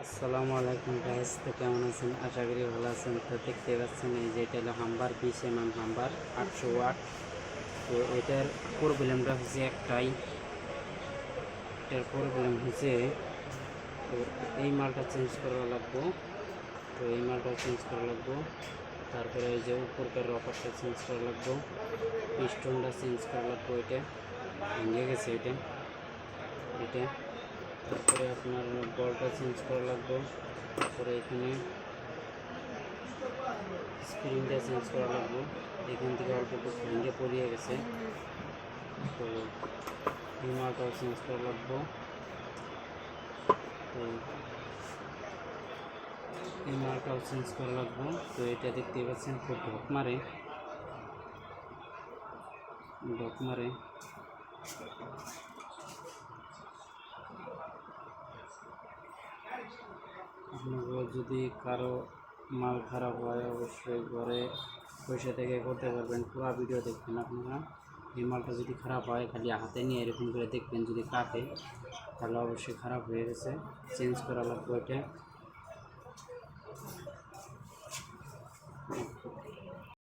আসসালামু আলাইকুম গাইস, তো কেমন আছেন? আশা করি ভালো আছেন। তো দেখতে পাচ্ছেন এই যে এটা হলো হাম্বার 20 হাম্বার 800 ওয়াট। তো এটার প্রবলেমটা হচ্ছে একটাই, এটার প্রবলেম হচ্ছে তো এই মালটা চেঞ্জ করা লাগবো। তো এই মালটা চেঞ্জ করা লাগবো, তারপরে এই যে উপরকার রকারটা চেঞ্জ করা লাগবো, পিস্টনটা চেঞ্জ করা লাগবো। এটা ভেঙে গেছে, এটা এটা তারপরে আপনার বলটা চেঞ্জ করা লাগবে। তারপরে এখানে স্ক্রিনটা চেঞ্জ করা লাগবে, এখান থেকে অল্প একটু ভেঙে পড়িয়ে গেছে। তো এই মালটাও চেঞ্জ করা লাগবে। তো এই মালটাও চেঞ্জ করা লাগবে। তো এটা দেখতে পাচ্ছেন খুব ঢক মারে। আপনাদের যদি কারো মাল খারাপ হয় অবশ্যই ঘরে পয়সা থেকে করতে পারবেন। পুরো ভিডিও দেখবেন আপনারা। এই মালটা যদি খারাপ হয় খালি হাতে নিয়ে এরকম করে দেখবেন, যদি কাটে তাহলে অবশ্যই খারাপ হয়ে গেছে, চেঞ্জ করা লাগবে এটা।